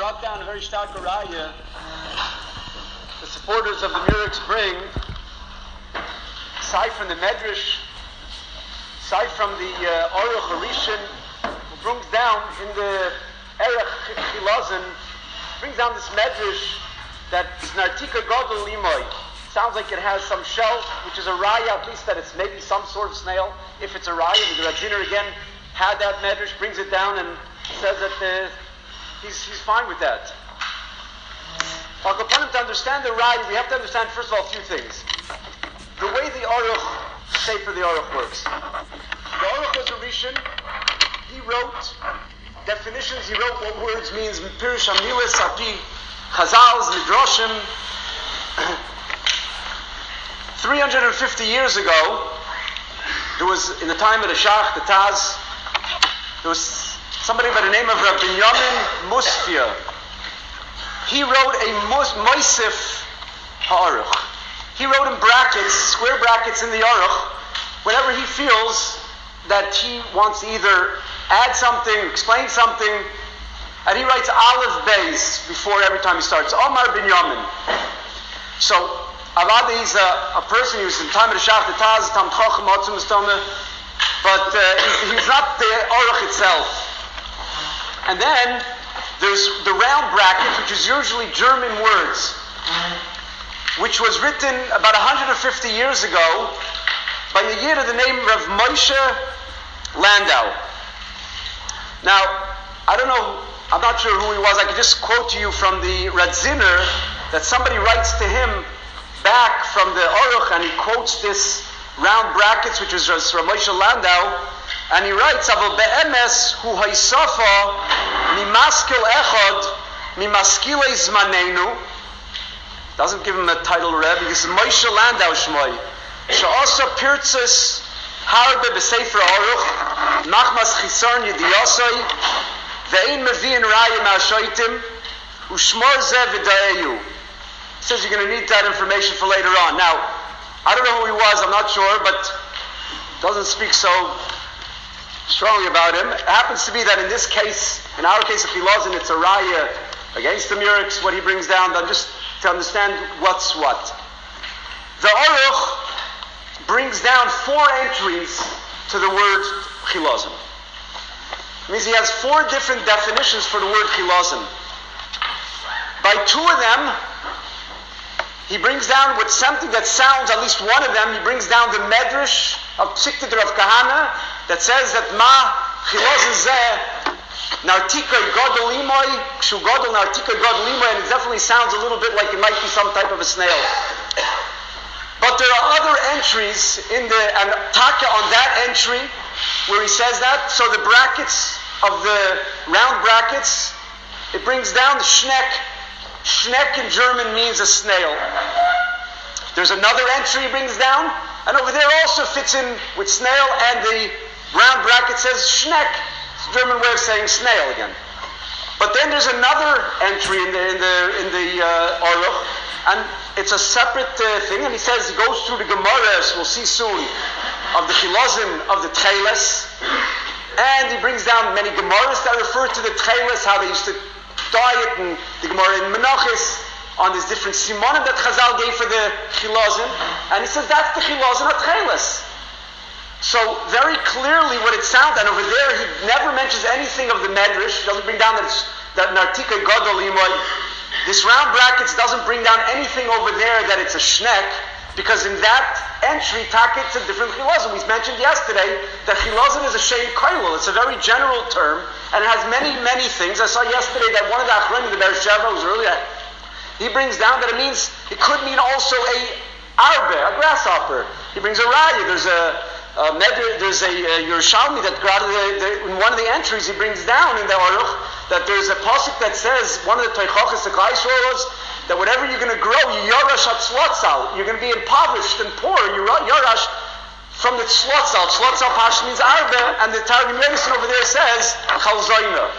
brought down a very stark raya. The supporters of the Murex bring, aside from the Medrash, aside from the Aruch Rishon, who brings down in the Erech Chilazin, brings down this Medrash that is Nartika Godel Limoy. Sounds like it has some shell, which is a raya, at least that it's maybe some sort of snail. If it's a raya, the Radziner again had that Medrash, brings it down and says that he's fine with that. To understand the raya, we have to understand first of all a few things. The way the Aruch, Sefer the Aruch works. The Aruch was a Rishon. He wrote definitions. He wrote what words means. Pirush Amilis, Api, Chazals, Midrashim. 350 years ago, there was, in the time of the Shach, the Taz, there was somebody by the name of Rabbi Binyamin Musfia. He wrote a Moisif Ha'aruch. He wrote in brackets, square brackets in the Aruch, whenever he feels that he wants to either add something, explain something, and he writes Aleph Beis before every time he starts. Omar Binyamin. So, Avada is a person who's in time of the Shach, the Taz, Tam Chochem, Otzim, Stome, but he's not the Aruch itself. And then there's the round bracket, which is usually German words, which was written about 150 years ago by a Yid of the name of Moshe Landau. Now, I don't know, I'm not sure who he was. I could just quote to you from the Radziner that somebody writes to him back from the Aruch, and he quotes this round brackets, which was from Moshe Landau, and he writes, "Aval be'emes hu haisafa mimaskil echad mimaskilei zmanenu." Doesn't give him a title, Rebbe. This is Moshe Landau Shmoi. She'asa pirtzes harbe b'sefer Aruch machmas chisarn yediyasai ve'ein mevi'in raya ma'ashaitim u'shmor ze v'da'eyu. He says you're going to need that information for later on. Now, I don't know who he was, I'm not sure, but doesn't speak so strongly about him. It happens to be that in this case, in our case of Chilazin, it's a raya against the Murex, what he brings down, just to understand what's what. The Aruch brings down 4 entries to the word Chilazin. It means he has 4 different definitions for the word Chilazin. By 2 of them, he brings down with something that sounds, at least one of them, he brings down the Medrash of Psikta of Kahana that says that Ma Chilazin Zeh Nartika Godel Limoy, Kshu Godel Nartika Godel Limoy, and it definitely sounds a little bit like it might be some type of a snail. But there are other entries in the, and Taka on that entry, where he says that, so the brackets of the round brackets, it brings down the Schneck. Schneck in German means a snail. There's another entry he brings down, and over there also fits in with snail, and the round bracket says Schneck. It's a German way of saying snail again. But then there's another entry in the Aruch, and it's a separate thing, and he says he goes through the Gemaras, we'll see soon, of the Chilazim of the Techelet, and he brings down many Gemaras that refer to the Techelet, how they used to diet, and the Gemara in Menachos on these different simonim that Chazal gave for the Chilazim, and he says that's the Chilazim of Techelet. So very clearly what it sounds, and over there he never mentions anything of the Medrash. He doesn't bring down that Nartika Godol Limoy. This round brackets doesn't bring down anything over there that it's a Schneck, because in that entry, it's a different Chilazim. We mentioned yesterday that Chilazim is a Shem Kailul. It's a very general term, and it has many, many things. I saw yesterday that one of the Achronim, the Beersheva, who's earlier, he brings down that it could mean also a arbe, a grasshopper. He brings a raya. There's a Yerushalmi that in one of the entries he brings down in the Aruch that there's a pasuk that says, one of the Teichachas, the Klaisrolos, that whatever you're going to grow, you yarash at slotzal. You're going to be impoverished and poor. You yarash from the slotzal. Slotzal pash means arbe, and the Targum Yonison over there says chalzoina.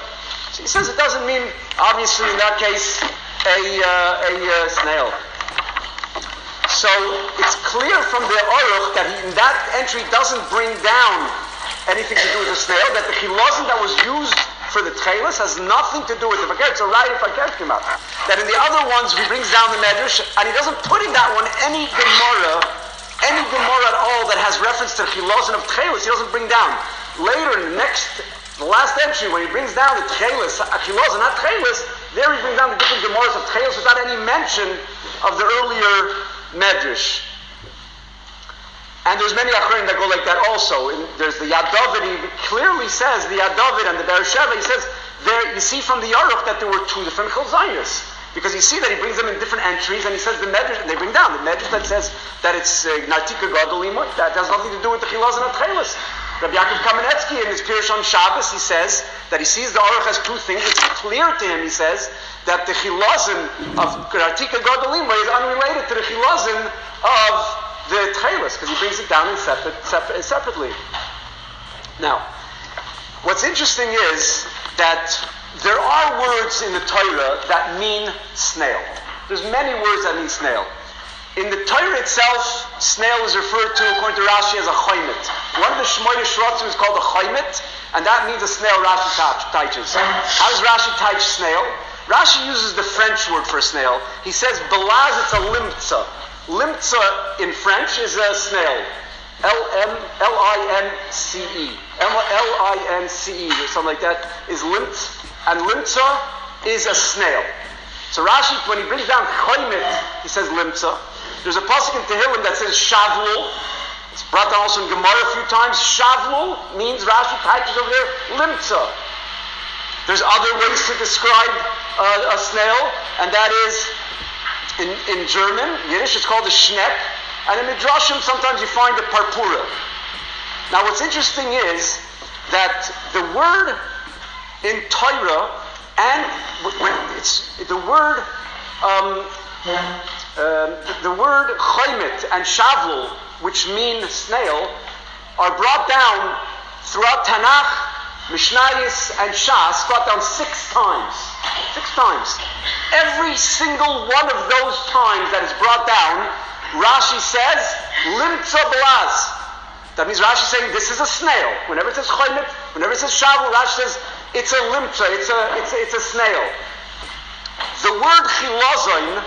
So he says it doesn't mean, obviously in that case, a snail. So it's clear from the Aruch that in that entry doesn't bring down anything to do with the snail, that the chilazim that was used for the Techelet has nothing to do with the Fakir. It's a Raya Fakir Kimat. That in the other ones, he brings down the Medrash, and he doesn't put in that one any Gemara at all that has reference to the Chilazon of Techelet. He doesn't bring down. Later in the last entry, when he brings down the Techelet, Chilazon, not Techelet, there he brings down the different Gemaras of Techelet without any mention of the earlier Medrash. And there's many Achronim that go like that also. There's the Yad David, he clearly says, the Yad David and the Beersheva, he says, there you see from the Aruch that there were two different Chilzonis. Because you see that he brings them in different entries, and he says the Medrash, and they bring down the Medrash that says that it's Nartika Gadol Imoy. That has nothing to do with the Chilazon of Techelet. Rabbi Yaakov Kamenetsky in his Pirush on Shabbos, he says that he sees the Aruch has two things. It's clear to him, he says, that the Chilazon of Nartika Gadol Imoy is unrelated to the Chilazon of the Techelet, because he brings it down in separately. Now, what's interesting is that there are words in the Torah that mean snail. There's many words that mean snail. In the Torah itself, snail is referred to, according to Rashi, as a choimet. One of the Shmoyne Shrotzim is called a choimet, and that means a snail Rashi touches. How does Rashi touch snail? Rashi uses the French word for snail. He says, belaz, it's a limtza. Limtza in French is a snail. L-I-N-C-E. L-I-N-C-E, or something like that, is limtza. And limtza is a snail. So Rashi, when he brings down choimet, he says limtza. There's a pasuk in Tehillim that says shavlul. It's brought down also in Gemara a few times. Shavlul means, Rashi touches over there, limtza. There's other ways to describe a snail, and that is in German, Yiddish, it's called a schneck, and in Midrashim sometimes you find a parpura. Now what's interesting is that the word in Torah, and when it's the word choimet and shavlul, which mean snail, are brought down throughout Tanakh, Mishnayos, and Shas, brought down 6 times. 6 times. Every single one of those times that is brought down, Rashi says, limtza belaz. That means Rashi is saying this is a snail. Whenever it says choimet, whenever it says shavlul, Rashi says it's a limtza, it's a snail. The word chilazon,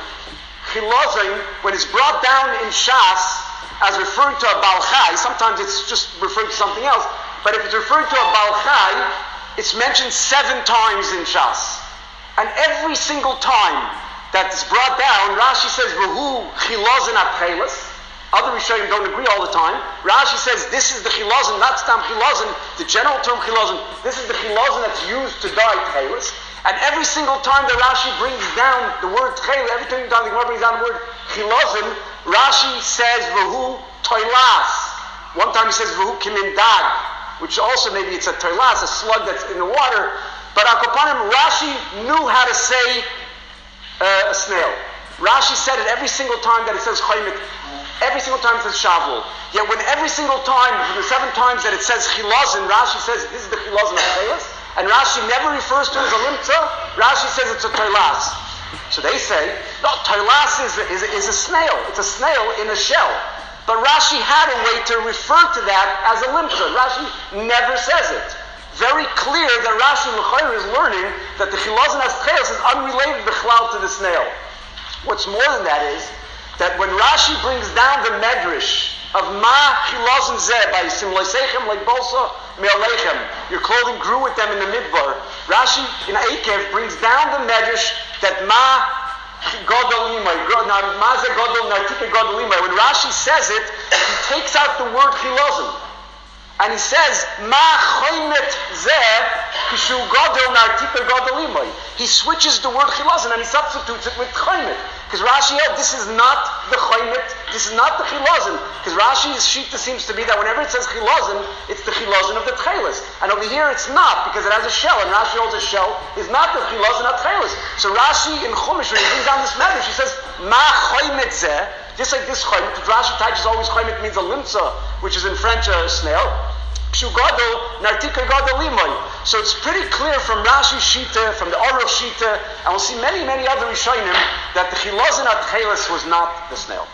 when it's brought down in Shas as referring to a balchai, sometimes it's just referring to something else, but if it's referring to a balchai, it's mentioned 7 times in Shas. And every single time that it's brought down, Rashi says, V'hu chilazon at-cheles. Other Rishonim don't agree all the time. Rashi says, this is the chilazon, not stam chilazon, the general term chilazon. This is the chilazon that's used to dye tcheles. And every single time that Rashi brings down the word tcheles, every time the Gemara brings down the word chilazon, Rashi says, V'hu toilas. One time he says, V'hu kimindag, which also maybe it's a toilas, a slug that's in the water. But Akopanim, Rashi knew how to say a snail. Rashi said it every single time that it says choimet, every single time it says shavlul. Yet when every single time, from the 7 times that it says chilazon, Rashi says this is the chilazon of Techelet, and Rashi never refers to it as a limtza, Rashi says it's a toilas. So they say, no, toilas is a snail. It's a snail in a shell. But Rashi had a way to refer to that as a limtza. Rashi never says it. Very clear that Rashi L'chayr is learning that the chilazon as Techelet is unrelated b'chlal to the snail. What's more than that is that when Rashi brings down the medrash of ma chilazon zeh by simloisechem like bolsa me'alechem, your clothing grew with them in the midbar. Rashi in Eikev brings down the medrash that ma gadol limay, ma ze gadol nartika gadol limay. When Rashi says it, he takes out the word chilazon. And he says, Ma choimet zeh kishu gadol nartika gadol limay. He switches the word chilazon and he substitutes it with choimet. Because Rashi, this is not the choimet, this is not the chilazon. Because Rashi's shita seems to be that whenever it says chilazon, it's the chilazon of the Techelet. And over here it's not, because it has a shell, and Rashi holds a shell, is not the chilazon of Techelet. So Rashi in Chumash, when he brings down this medrash, he says, Ma choimet zeh, just like this choimet, because Rashi touches always choimet means a limtza, which is in French a snail. So it's pretty clear from Rashi Shita, from the Aruch Shita, and we'll see many, many other Rishonim, that the chilazon at Techelet was not the snail.